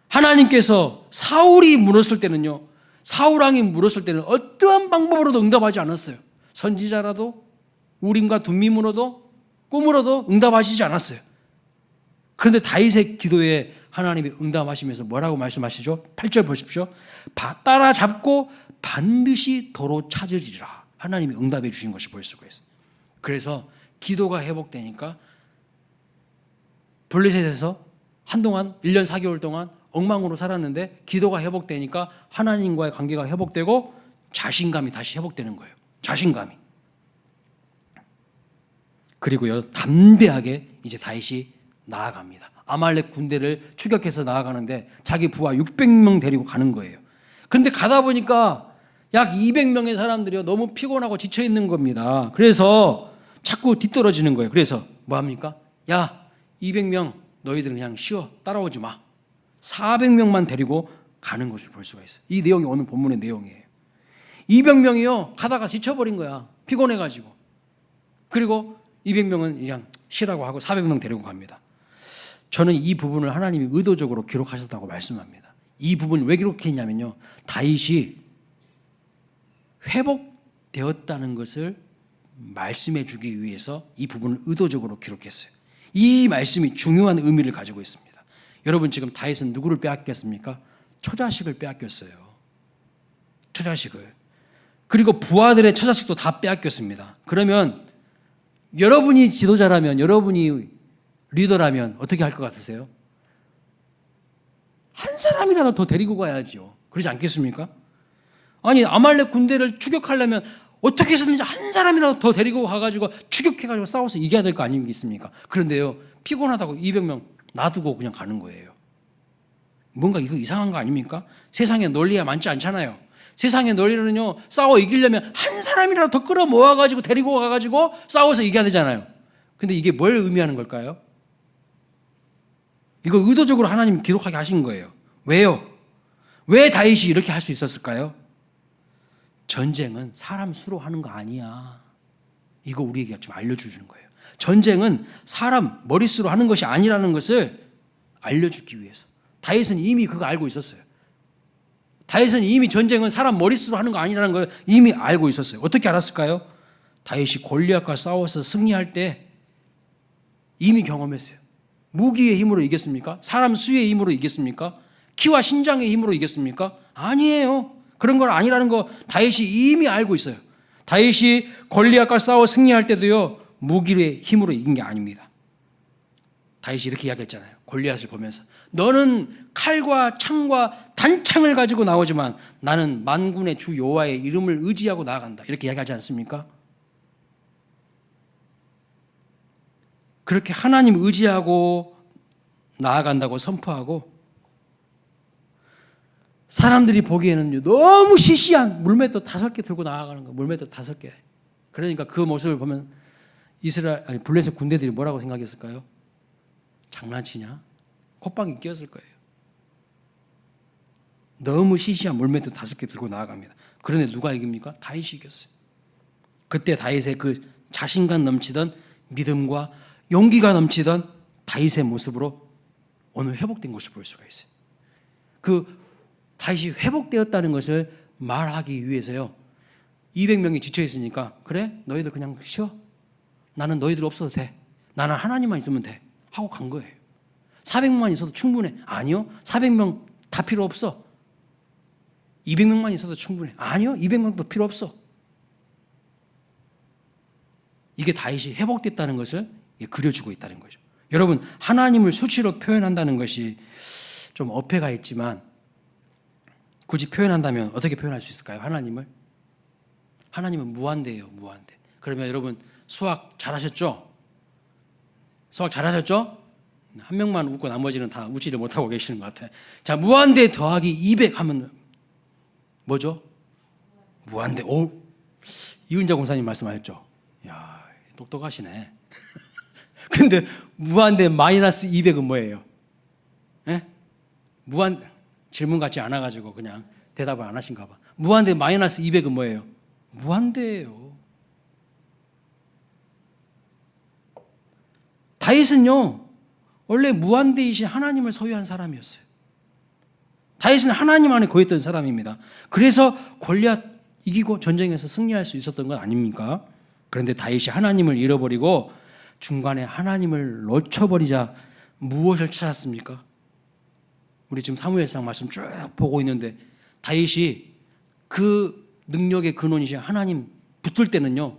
하나님께서 사울이 물었을 때는요, 사울왕이 물었을 때는 어떠한 방법으로도 응답하지 않았어요. 선지자라도 우림과 둠밈으로도 꿈으로도 응답하시지 않았어요. 그런데 다윗의 기도에 하나님이 응답하시면서 뭐라고 말씀하시죠? 8절 보십시오. 따라잡고 반드시 도로 찾으리라. 하나님이 응답해 주신 것을 볼 수가 있어요. 그래서 기도가 회복되니까 블레셋에서 한동안 1년 4개월 동안 엉망으로 살았는데 기도가 회복되니까 하나님과의 관계가 회복되고 자신감이 다시 회복되는 거예요. 자신감이. 그리고요, 담대하게 이제 다윗이 나아갑니다. 아말렉 군대를 추격해서 나아가는데 자기 부하 600명 데리고 가는 거예요. 그런데 가다 보니까 약 200명의 사람들이 너무 피곤하고 지쳐 있는 겁니다. 그래서 자꾸 뒤떨어지는 거예요. 그래서 뭐 합니까? 야, 200명 너희들은 그냥 쉬어. 따라오지 마. 400명만 데리고 가는 것을 볼 수가 있어요. 이 내용이 오늘 본문의 내용이에요. 200명이요. 가다가 지쳐버린 거야. 피곤해가지고. 그리고 200명은 그냥 쉬라고 하고 400명 데리고 갑니다. 저는 이 부분을 하나님이 의도적으로 기록하셨다고 말씀합니다. 이 부분을 왜 기록했냐면요. 다윗이 회복되었다는 것을 말씀해 주기 위해서 이 부분을 의도적으로 기록했어요. 이 말씀이 중요한 의미를 가지고 있습니다. 여러분 지금 다윗은 누구를 빼앗겼습니까? 처자식을 빼앗겼어요. 처자식을. 그리고 부하들의 처자식도 다 빼앗겼습니다. 그러면 여러분이 지도자라면, 여러분이 리더라면 어떻게 할 것 같으세요? 한 사람이라도 더 데리고 가야지요. 그러지 않겠습니까? 아니 아말렉 군대를 추격하려면 어떻게 해서든지 한 사람이라도 더 데리고 가가지고 추격해가지고 싸워서 이겨야 될 거 아니겠습니까? 그런데요, 피곤하다고 200명 놔두고 그냥 가는 거예요. 뭔가 이거 이상한 거 아닙니까? 세상에 논리가 많지 않잖아요. 세상의 논리는요, 싸워 이기려면 한 사람이라도 더 끌어 모아가지고 데리고 가가지고 싸워서 이겨야 되잖아요. 근데 이게 뭘 의미하는 걸까요? 이거 의도적으로 하나님 기록하게 하신 거예요. 왜요? 왜 다윗이 이렇게 할 수 있었을까요? 전쟁은 사람 수로 하는 거 아니야. 이거 우리에게 좀 알려주는 거예요. 전쟁은 사람 머릿수로 하는 것이 아니라는 것을 알려주기 위해서. 다윗은 이미 그거 알고 있었어요. 다윗은 이미 전쟁은 사람 머릿수로 하는 거 아니라는 걸 이미 알고 있었어요. 어떻게 알았을까요? 다윗이 골리앗과 싸워서 승리할 때 이미 경험했어요. 무기의 힘으로 이겼습니까? 사람 수의 힘으로 이겼습니까? 키와 신장의 힘으로 이겼습니까? 아니에요. 그런 건 아니라는 거 다윗이 이미 알고 있어요. 다윗이 골리앗과 싸워 승리할 때도요, 무기의 힘으로 이긴 게 아닙니다. 다윗이 이렇게 이야기했잖아요. 골리앗을 보면서 너는 칼과 창과 단창을 가지고 나오지만 나는 만군의 주 여호와의 이름을 의지하고 나아간다. 이렇게 이야기하지 않습니까? 그렇게 하나님 의지하고 나아간다고 선포하고, 사람들이 보기에는 너무 시시한 물맷돌 5개 들고 나아가는 거, 물맷돌 5개. 그러니까 그 모습을 보면 블레셋 군대들이 뭐라고 생각했을까요? 장난치냐? 콧방이 끼었을 거예요. 너무 시시한 물맷돌 5개 들고 나아갑니다. 그런데 누가 이깁니까? 다윗이 이겼어요. 그때 다윗의 그 자신감 넘치던 믿음과 용기가 넘치던 다윗의 모습으로 오늘 회복된 것을 볼 수가 있어요. 그 다윗이 회복되었다는 것을 말하기 위해서요, 200명이 지쳐 있으니까 그래? 너희들 그냥 쉬어. 나는 너희들 없어도 돼. 나는 하나님만 있으면 돼. 하고 간 거예요. 400명만 있어도 충분해. 아니요. 400명 다 필요 없어. 200명만 있어도 충분해. 아니요. 200명도 필요 없어. 이게 다윗이 회복됐다는 것을 그려주고 있다는 거죠. 여러분, 하나님을 수치로 표현한다는 것이 좀 어폐가 있지만 굳이 표현한다면 어떻게 표현할 수 있을까요? 하나님은 무한대예요. 무한대. 그러면 여러분 수학 잘하셨죠? 수학 잘하셨죠? 한 명만 웃고 나머지는 다 웃지를 못하고 계시는 것 같아요. 자, 무한대 더하기 200 하면 뭐죠? 무한대. 오, 이은자 공사님 말씀하셨죠? 이야, 똑똑하시네. 근데 무한대 마이너스 200은 뭐예요? 예? 질문 같지 않아가지고 그냥 대답을 안 하신가 봐. 무한대 마이너스 200은 뭐예요? 무한대예요. 다윗은요, 원래 무한대이신 하나님을 소유한 사람이었어요. 다윗은 하나님 안에 거했던 사람입니다. 그래서 골리앗 이기고 전쟁에서 승리할 수 있었던 건 아닙니까? 그런데 다윗이 하나님을 잃어버리고 중간에 하나님을 놓쳐버리자 무엇을 찾았습니까? 우리 지금 사무엘상 말씀 쭉 보고 있는데 다윗이 그 능력의 근원이신 하나님 붙들 때는요,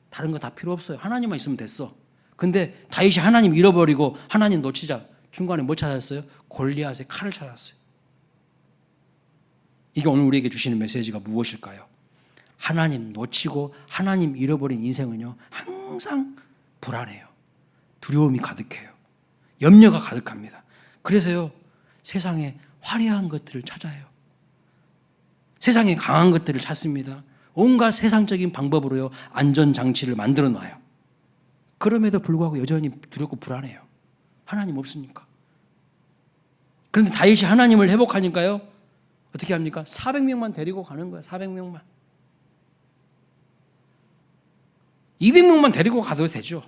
다른 거 다 필요 없어요. 하나님만 있으면 됐어. 근데 다윗이 하나님 잃어버리고 하나님 놓치자 중간에 뭐 찾았어요? 골리앗의 칼을 찾았어요. 이게 오늘 우리에게 주시는 메시지가 무엇일까요? 하나님 놓치고 하나님 잃어버린 인생은요, 항상 불안해요. 두려움이 가득해요. 염려가 가득합니다. 그래서요, 세상에 화려한 것들을 찾아요. 세상에 강한 것들을 찾습니다. 온갖 세상적인 방법으로요, 안전장치를 만들어 놔요. 그럼에도 불구하고 여전히 두렵고 불안해요. 하나님 없으니까. 그런데 다윗이 하나님을 회복하니까요, 어떻게 합니까? 400명만 데리고 가는 거예요. 400명만. 200명만 데리고 가도 되죠.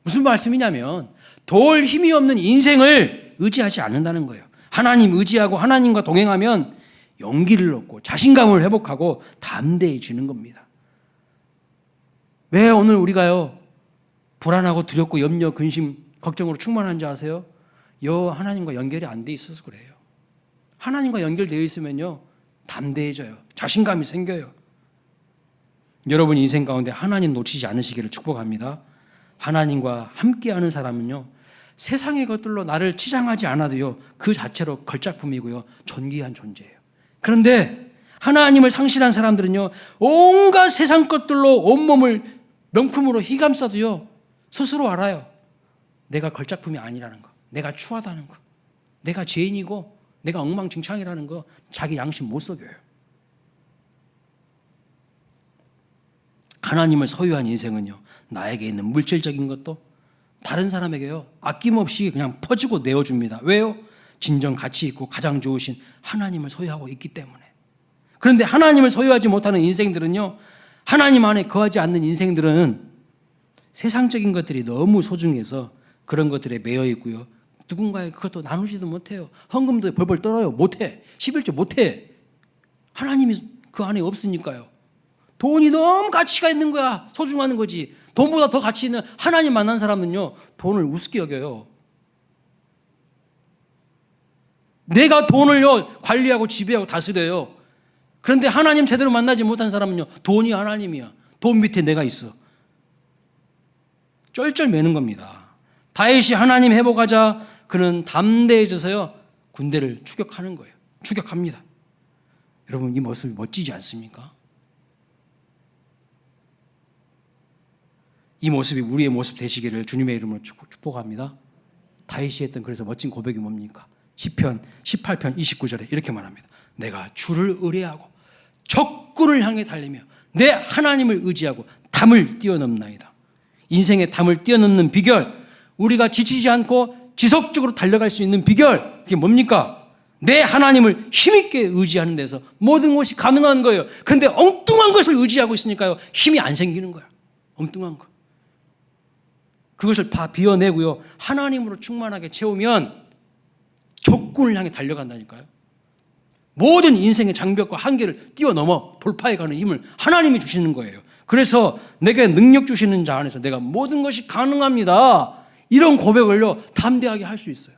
무슨 말씀이냐면 도울 힘이 없는 인생을 의지하지 않는다는 거예요. 하나님 의지하고 하나님과 동행하면 용기를 얻고 자신감을 회복하고 담대해지는 겁니다. 왜 오늘 우리가요, 불안하고 두렵고 염려, 근심, 걱정으로 충만한지 아세요? 하나님과 연결이 안 돼 있어서 그래요. 하나님과 연결되어 있으면요, 담대해져요. 자신감이 생겨요. 여러분 인생 가운데 하나님 놓치지 않으시기를 축복합니다. 하나님과 함께하는 사람은요, 세상의 것들로 나를 치장하지 않아도요, 그 자체로 걸작품이고요, 존귀한 존재예요. 그런데 하나님을 상실한 사람들은요, 온갖 세상 것들로 온몸을 명품으로 휘감싸도요, 스스로 알아요. 내가 걸작품이 아니라는 거, 내가 추하다는 거, 내가 죄인이고 내가 엉망진창이라는 거 자기 양심 못 속여요. 하나님을 소유한 인생은요, 나에게 있는 물질적인 것도 다른 사람에게요, 아낌없이 그냥 퍼주고 내어줍니다. 왜요? 진정 가치 있고 가장 좋으신 하나님을 소유하고 있기 때문에. 그런데 하나님을 소유하지 못하는 인생들은요, 하나님 안에 거하지 않는 인생들은 세상적인 것들이 너무 소중해서 그런 것들에 매여 있고요, 누군가의 그것도 나누지도 못해요. 헌금도 벌벌 떨어요. 못해. 11조 못해. 하나님이 그 안에 없으니까요. 돈이 너무 가치가 있는 거야. 소중한 거지. 돈보다 더 가치 있는 하나님 만난 사람은요, 돈을 우습게 여겨요. 내가 돈을요, 관리하고 지배하고 다스려요. 그런데 하나님 제대로 만나지 못한 사람은요, 돈이 하나님이야. 돈 밑에 내가 있어. 쩔쩔매는 겁니다. 다윗이 하나님 회복하자 그는 담대해져서요, 군대를 추격하는 거예요. 추격합니다. 여러분, 이 모습이 멋지지 않습니까? 이 모습이 우리의 모습 되시기를 주님의 이름으로 축복합니다. 다윗이 했던 그래서 멋진 고백이 뭡니까? 시편 18편 29절에 이렇게 말합니다. 내가 주를 의뢰하고 적군을 향해 달리며 내 하나님을 의지하고 담을 뛰어넘나이다. 인생의 담을 뛰어넘는 비결, 우리가 지치지 않고 지속적으로 달려갈 수 있는 비결, 그게 뭡니까? 내 하나님을 힘있게 의지하는 데서 모든 것이 가능한 거예요. 그런데 엉뚱한 것을 의지하고 있으니까요, 힘이 안 생기는 거예요. 엉뚱한 거. 그것을 다 비워내고요, 하나님으로 충만하게 채우면 적군을 향해 달려간다니까요. 모든 인생의 장벽과 한계를 뛰어넘어 돌파해가는 힘을 하나님이 주시는 거예요. 그래서 내게 능력 주시는 자 안에서 내가 모든 것이 가능합니다. 이런 고백을요, 담대하게 할 수 있어요.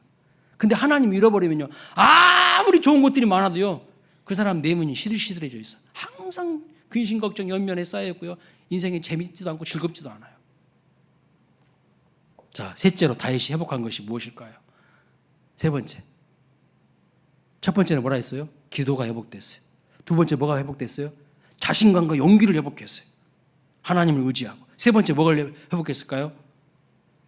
근데 하나님 잃어버리면요, 아무리 좋은 것들이 많아도요, 그 사람 내면이 시들시들해져 있어요. 항상 근심, 걱정, 연면에 쌓여있고요, 인생이 재밌지도 않고 즐겁지도 않아요. 자, 셋째로 다윗이 회복한 것이 무엇일까요? 세 번째. 첫 번째는 뭐라 했어요? 기도가 회복됐어요. 두 번째 뭐가 회복됐어요? 자신감과 용기를 회복했어요. 하나님을 의지하고. 세 번째 뭐를 회복했을까요?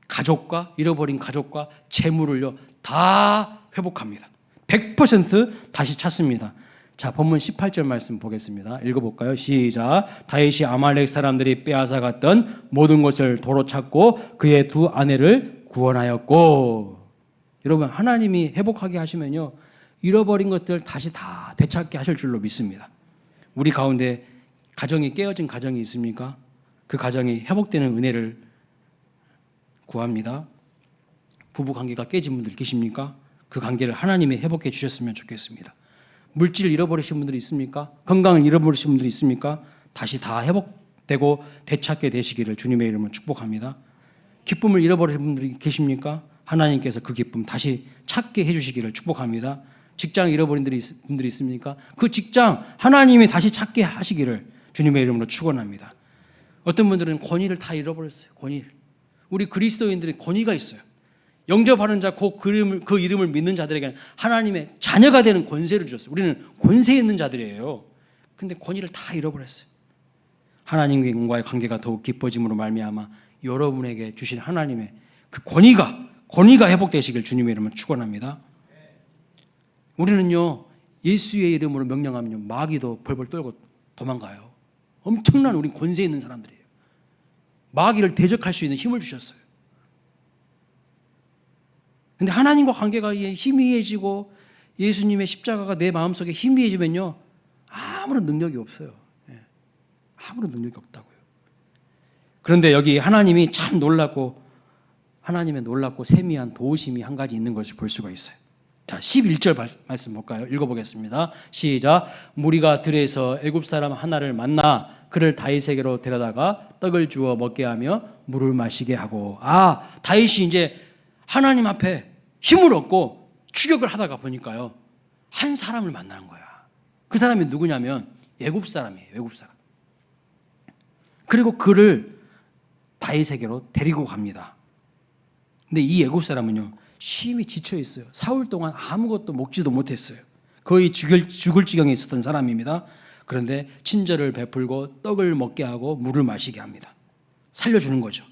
가족과 잃어버린 가족과 재물을요, 다 회복합니다. 100% 다시 찾습니다. 자, 본문 18절 말씀 보겠습니다. 읽어볼까요? 시작. 다윗이 아말렉 사람들이 빼앗아갔던 모든 것을 도로 찾고 그의 두 아내를 구원하였고. 여러분, 하나님이 회복하게 하시면요, 잃어버린 것들 다시 다 되찾게 하실 줄로 믿습니다. 우리 가운데 가정이 깨어진 가정이 있습니까? 그 가정이 회복되는 은혜를 구합니다. 부부 관계가 깨진 분들 계십니까? 그 관계를 하나님이 회복해 주셨으면 좋겠습니다. 물질을 잃어버리신 분들이 있습니까? 건강을 잃어버리신 분들이 있습니까? 다시 다 회복되고 되찾게 되시기를 주님의 이름으로 축복합니다. 기쁨을 잃어버리신 분들이 계십니까? 하나님께서 그 기쁨 다시 찾게 해주시기를 축복합니다. 직장 잃어버린 분들이 있습니까? 그 직장 하나님이 다시 찾게 하시기를 주님의 이름으로 축원합니다. 어떤 분들은 권위를 다 잃어버렸어요. 권위. 우리 그리스도인들이 권위가 있어요. 영접하는 자, 그 이름을 믿는 자들에게는 하나님의 자녀가 되는 권세를 주셨어요. 우리는 권세 있는 자들이에요. 그런데 권위를 다 잃어버렸어요. 하나님과의 관계가 더욱 깊어짐으로 말미암아 여러분에게 주신 하나님의 그 권위가 권위가 회복되시길 주님의 이름으로 축원합니다. 우리는요 예수의 이름으로 명령하면요 마귀도 벌벌 떨고 도망가요. 엄청난 우리 권세 있는 사람들이에요. 마귀를 대적할 수 있는 힘을 주셨어요. 근데 하나님과 관계가 희미해지고 예수님의 십자가가 내 마음속에 희미해지면요 아무런 능력이 없어요. 아무런 능력이 없다고요. 그런데 여기 하나님이 참 놀랍고 하나님의 놀랍고 세미한 도우심이 한 가지 있는 것을 볼 수가 있어요. 자, 11절 말씀 볼까요? 읽어보겠습니다. 시작. 무리가 들에서 애굽 사람 하나를 만나 그를 다윗에게로 데려다가 떡을 주어 먹게 하며 물을 마시게 하고. 다윗이 이제 하나님 앞에 힘을 얻고 추격을 하다가 보니까요 한 사람을 만나는 거야. 그 사람이 누구냐면 애굽 사람이에요. 애굽 사람. 그리고 그를 다윗에게로 데리고 갑니다. 근데 이 애굽 사람은요 심히 지쳐 있어요. 사흘 동안 아무것도 먹지도 못했어요. 거의 죽을 지경에 있었던 사람입니다. 그런데 친절을 베풀고 떡을 먹게 하고 물을 마시게 합니다. 살려주는 거죠.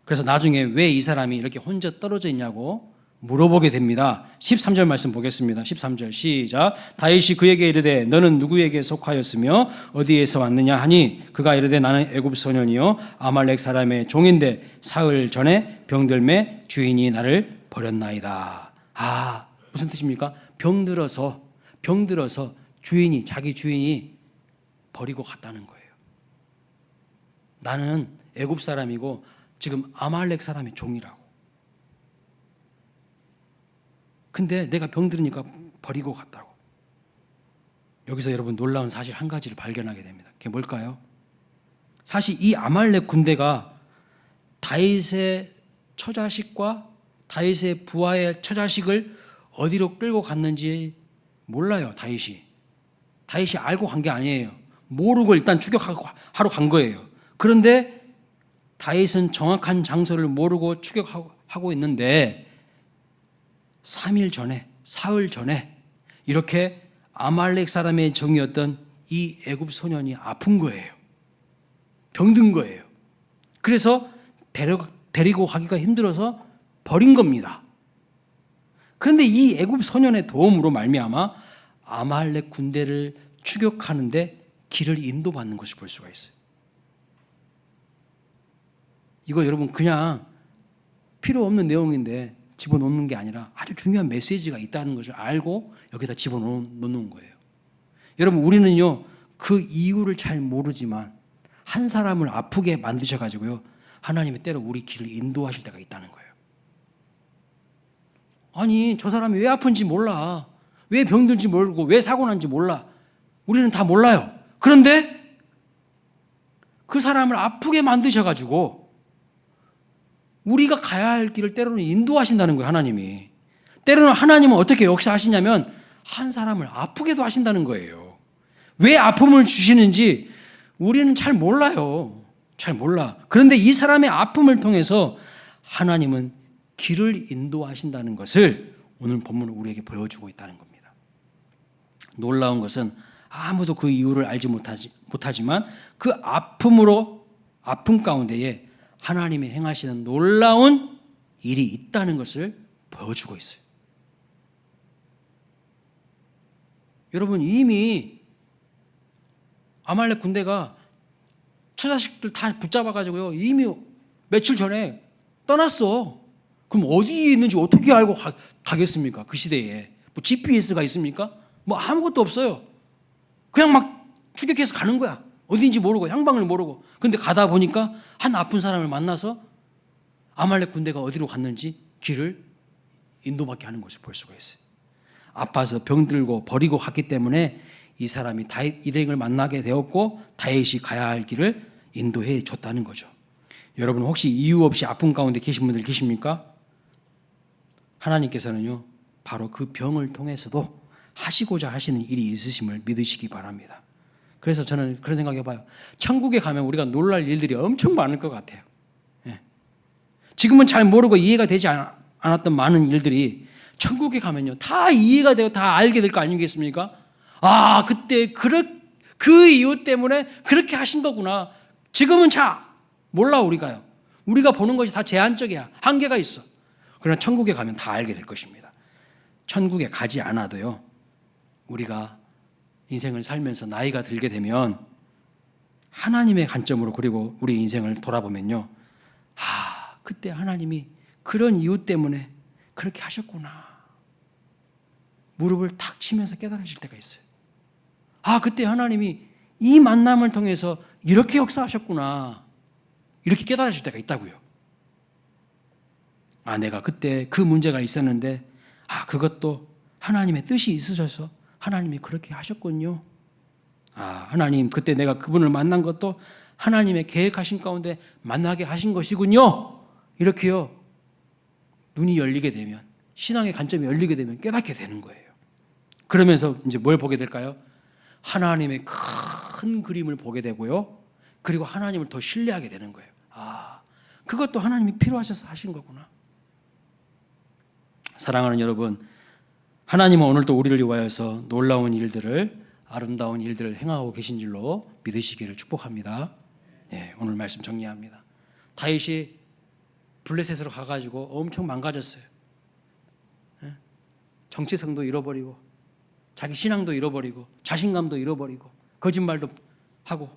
그래서 나중에 왜 이 사람이 이렇게 혼자 떨어져 있냐고 물어보게 됩니다. 13절 말씀 보겠습니다. 13절 시작. 다윗이 그에게 이르되 너는 누구에게 속하였으며 어디에서 왔느냐 하니 그가 이르되 나는 애굽 소년이요 아말렉 사람의 종인데 사흘 전에 병들매 주인이 나를 버렸나이다. 무슨 뜻입니까? 병들어서 자기 주인이 버리고 갔다는 거예요. 나는 애굽 사람이고 지금 아말렉 사람의 종이라고. 근데 내가 병들으니까 버리고 갔다고. 여기서 여러분 놀라운 사실 한 가지를 발견하게 됩니다. 그게 뭘까요? 사실 이 아말렉 군대가 다윗의 처자식과 다윗의 부하의 처자식을 어디로 끌고 갔는지 몰라요. 다윗이 알고 간 게 아니에요. 모르고 일단 추격하러 간 거예요. 그런데 다윗은 정확한 장소를 모르고 추격하고 있는데 3일 전에, 사흘 전에 이렇게 아말렉 사람의 정이었던 이 애굽 소년이 아픈 거예요. 병든 거예요. 그래서 데리고 가기가 힘들어서 버린 겁니다. 그런데 이 애굽 소년의 도움으로 말미암아 아말렉 군대를 추격하는데 길을 인도받는 것을 볼 수가 있어요. 이거 여러분 그냥 필요 없는 내용인데 집어넣는 게 아니라 아주 중요한 메시지가 있다는 것을 알고 여기다 집어넣는 거예요. 여러분 우리는요 그 이유를 잘 모르지만 한 사람을 아프게 만드셔가지고요 하나님이 때로 우리 길을 인도하실 때가 있다는 거예요. 아니 저 사람이 왜 아픈지 몰라. 왜 병들지 모르고 왜 사고 난지 몰라. 우리는 다 몰라요. 그런데 그 사람을 아프게 만드셔가지고 우리가 가야 할 길을 때로는 인도하신다는 거예요. 하나님이. 때로는 하나님은 어떻게 역사하시냐면 한 사람을 아프게도 하신다는 거예요. 왜 아픔을 주시는지 우리는 잘 몰라요. 잘 몰라. 그런데 이 사람의 아픔을 통해서 하나님은 길을 인도하신다는 것을 오늘 본문은 우리에게 보여주고 있다는 겁니다. 놀라운 것은 아무도 그 이유를 알지 못하지만 그 아픔 가운데에 하나님이 행하시는 놀라운 일이 있다는 것을 보여주고 있어요. 여러분 이미 아말렉 군대가 처자식들 다 붙잡아가지고요 이미 며칠 전에 떠났어. 그럼 어디에 있는지 어떻게 알고 가겠습니까? 그 시대에 뭐 GPS가 있습니까? 뭐 아무것도 없어요. 그냥 막 추격해서 가는 거야. 어딘지 모르고 향방을 모르고. 그런데 가다 보니까 한 아픈 사람을 만나서 아말렉 군대가 어디로 갔는지 길을 인도받게 하는 것을 볼 수가 있어요. 아파서 병들고 버리고 갔기 때문에 이 사람이 다윗 일행을 만나게 되었고 다윗이 가야 할 길을 인도해 줬다는 거죠. 여러분 혹시 이유 없이 아픔 가운데 계신 분들 계십니까? 하나님께서는요 바로 그 병을 통해서도 하시고자 하시는 일이 있으심을 믿으시기 바랍니다. 그래서 저는 그런 생각해봐요. 천국에 가면 우리가 놀랄 일들이 엄청 많을 것 같아요. 지금은 잘 모르고 이해가 되지 않았던 많은 일들이 천국에 가면요 다 이해가 되고 다 알게 될 거 아니겠습니까? 그때 그 이유 때문에 그렇게 하신 거구나. 지금은 잘 몰라 우리가요. 우리가 보는 것이 다 제한적이야. 한계가 있어. 그러나 천국에 가면 다 알게 될 것입니다. 천국에 가지 않아도요, 우리가 인생을 살면서 나이가 들게 되면 하나님의 관점으로 그리고 우리 인생을 돌아보면요, 그때 하나님이 그런 이유 때문에 그렇게 하셨구나. 무릎을 탁 치면서 깨달아질 때가 있어요. 그때 하나님이 이 만남을 통해서 이렇게 역사하셨구나. 이렇게 깨달아질 때가 있다고요. 내가 그때 그 문제가 있었는데 그것도 하나님의 뜻이 있으셔서 하나님이 그렇게 하셨군요. 하나님 그때 내가 그분을 만난 것도 하나님의 계획하신 가운데 만나게 하신 것이군요. 이렇게요, 눈이 열리게 되면, 신앙의 관점이 열리게 되면 깨닫게 되는 거예요. 그러면서 이제 뭘 보게 될까요? 하나님의 큰 그림을 보게 되고요, 그리고 하나님을 더 신뢰하게 되는 거예요. 그것도 하나님이 필요하셔서 하신 거구나. 사랑하는 여러분, 하나님은 오늘도 우리를 위하여서 놀라운 일들을, 아름다운 일들을 행하고 계신 줄로 믿으시기를 축복합니다. 오늘 말씀 정리합니다. 다윗이 블레셋으로 가가지고 엄청 망가졌어요. 정체성도 잃어버리고, 자기 신앙도 잃어버리고, 자신감도 잃어버리고, 거짓말도 하고,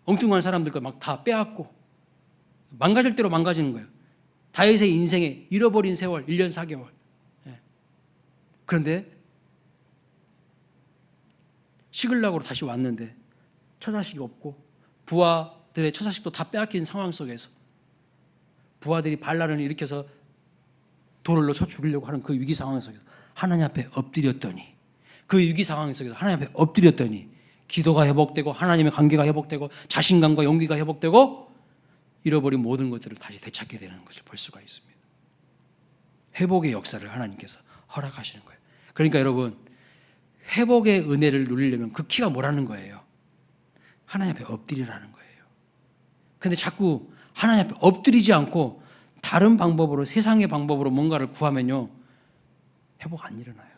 엉뚱한 사람들과 막 다 빼앗고, 망가질 대로 망가지는 거예요. 다윗의 인생에 잃어버린 세월 1년 4개월. 그런데 시글락으로 다시 왔는데 처자식이 없고, 부하들의 처자식도 다 빼앗긴 상황 속에서 부하들이 반란을 일으켜서 돌을 쳐 죽이려고 하는 그 위기 상황 속에서 하나님 앞에 엎드렸더니, 그 위기 상황 속에서 하나님 앞에 엎드렸더니 기도가 회복되고, 하나님의 관계가 회복되고, 자신감과 용기가 회복되고, 잃어버린 모든 것들을 다시 되찾게 되는 것을 볼 수가 있습니다. 회복의 역사를 하나님께서 허락하시는 거예요. 그러니까 여러분, 회복의 은혜를 누리려면 그 키가 뭐라는 거예요? 하나님 앞에 엎드리라는 거예요. 근데 자꾸 하나님 앞에 엎드리지 않고 다른 방법으로, 세상의 방법으로 뭔가를 구하면요, 회복 안 일어나요.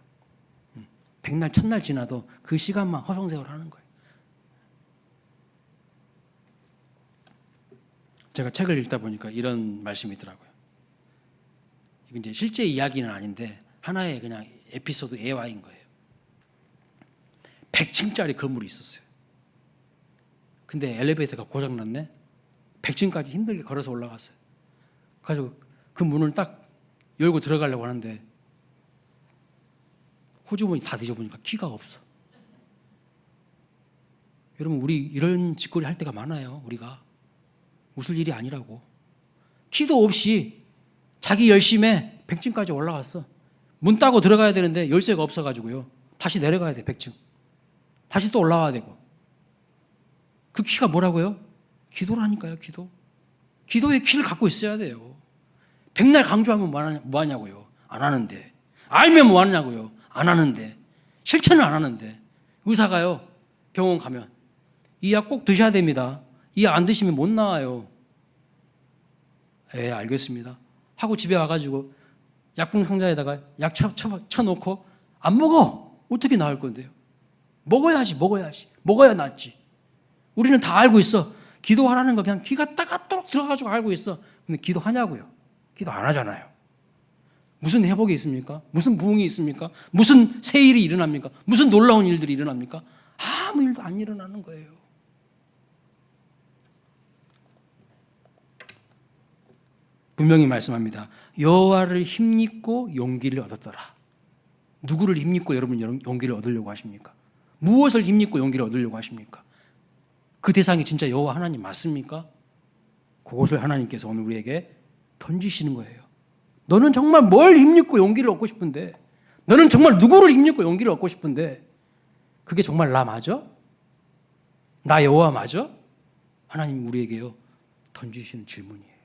백날 첫날 지나도 그 시간만 허송세월 하는 거예요. 제가 책을 읽다 보니까 이런 말씀이 있더라고요. 이건 이제 실제 이야기는 아닌데 하나의 그냥 에피소드 예화인 거예요. 100층짜리 건물이 있었어요. 근데 엘리베이터가 고장났네. 100층까지 힘들게 걸어서 올라갔어요. 그래서 그 문을 딱 열고 들어가려고 하는데 호주머니 다 뒤져보니까 키가 없어. 여러분, 우리 이런 짓거리 할 때가 많아요. 우리가 웃을 일이 아니라고. 키도 없이 자기 열심에 100층까지 올라갔어. 문 따고 들어가야 되는데 열쇠가 없어가지고요, 다시 내려가야 돼. 100층 다시 또 올라와야 되고. 그 키가 뭐라고요? 기도라니까요. 기도의 키를 갖고 있어야 돼요. 백날 강조하면 뭐 하냐고요. 안 하는데. 알면 뭐 하냐고요. 안 하는데. 실천을 안 하는데. 의사가요, 병원 가면 이 약 꼭 드셔야 됩니다. 이 약 안 드시면 못 나와요. 알겠습니다 하고 집에 와가지고 약품 상자에다가 약 쳐놓고 안 먹어. 어떻게 나을 건데요? 먹어야 낫지. 우리는 다 알고 있어. 기도하라는 거 그냥 귀가 따갑도록 들어가지고 알고 있어. 근데 기도하냐고요? 기도 안 하잖아요. 무슨 회복이 있습니까? 무슨 부흥이 있습니까? 무슨 새 일이 일어납니까? 무슨 놀라운 일들이 일어납니까? 아무 일도 안 일어나는 거예요. 분명히 말씀합니다. 여호와를 힘입고 용기를 얻었더라. 누구를 힘입고 여러분 용기를 얻으려고 하십니까? 무엇을 힘입고 용기를 얻으려고 하십니까? 그 대상이 진짜 여호와 하나님 맞습니까? 그것을 하나님께서 오늘 우리에게 던지시는 거예요. 너는 정말 뭘 힘입고 용기를 얻고 싶은데, 너는 정말 누구를 힘입고 용기를 얻고 싶은데, 그게 정말 나 맞아? 나 여호와 맞아? 하나님 우리에게요 던지시는 질문이에요.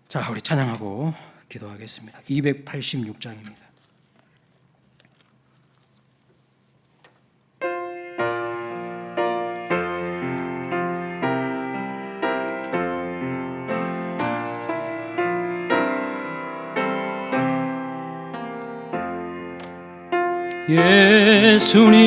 자, 우리 찬양하고 기도하겠습니다. 286장입니다. 예수님